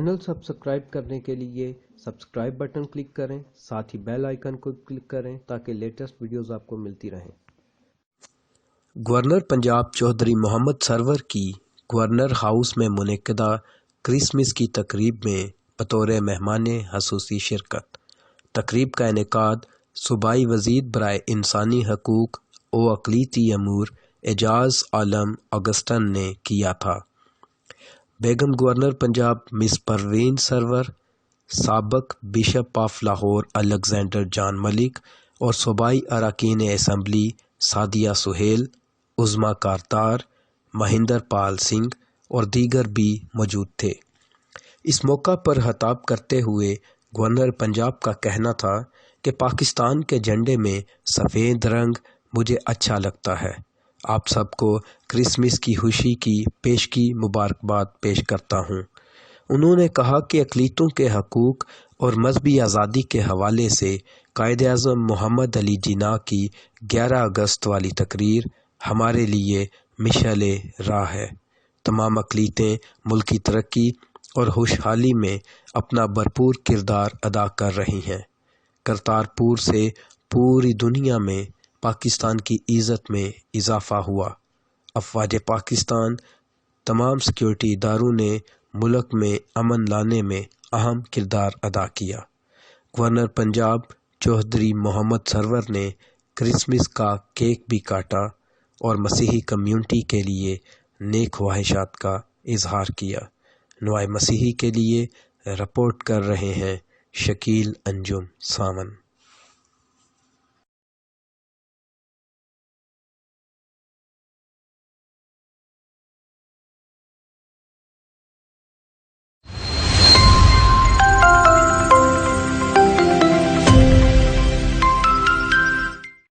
Channel subscribe کرنے کے لیے سبسکرائب بٹن کلک کریں، ساتھ ہی بیل آئیکن کو کلک کریں تاکہ لیٹسٹ ویڈیوز آپ کو ملتی رہیں۔ گورنر پنجاب چودھری محمد سرور کی گورنر ہاؤس میں منعقدہ کرسمس کی تقریب میں بطور مہمان خصوصی شرکت۔ تقریب کا انعقاد صوبائی وزیر برائے انسانی حقوق و اقلیتی امور اعجاز عالم اگسٹن نے کیا تھا۔ بیگم گورنر پنجاب مس پروین سرور، سابق بشپ آف لاہور الیگزینڈر جان ملک اور صوبائی اراکین اسمبلی سعدیہ سہیل، عظمیٰ کارتار، مہندر پال سنگھ اور دیگر بھی موجود تھے۔ اس موقع پر خطاب کرتے ہوئے گورنر پنجاب کا کہنا تھا کہ پاکستان کے جھنڈے میں سفید رنگ مجھے اچھا لگتا ہے۔ آپ سب کو کرسمس کی خوشی کی پیشگی مبارکباد پیش کرتا ہوں۔ انہوں نے کہا کہ اقلیتوں کے حقوق اور مذہبی آزادی کے حوالے سے قائد اعظم محمد علی جناح کی 11 اگست والی تقریر ہمارے لیے مشعل راہ ہے۔ تمام اقلیتیں ملکی ترقی اور خوشحالی میں اپنا بھرپور کردار ادا کر رہی ہیں۔ کرتارپور سے پوری دنیا میں پاکستان کی عزت میں اضافہ ہوا۔ افواج پاکستان، تمام سیکورٹی اداروں نے ملک میں امن لانے میں اہم کردار ادا کیا۔ گورنر پنجاب چودھری محمد سرور نے کرسمس کا کیک بھی کاٹا اور مسیحی کمیونٹی کے لیے نیک خواہشات کا اظہار کیا۔ نوائے مسیحی کے لیے رپورٹ کر رہے ہیں شکیل انجم ساون۔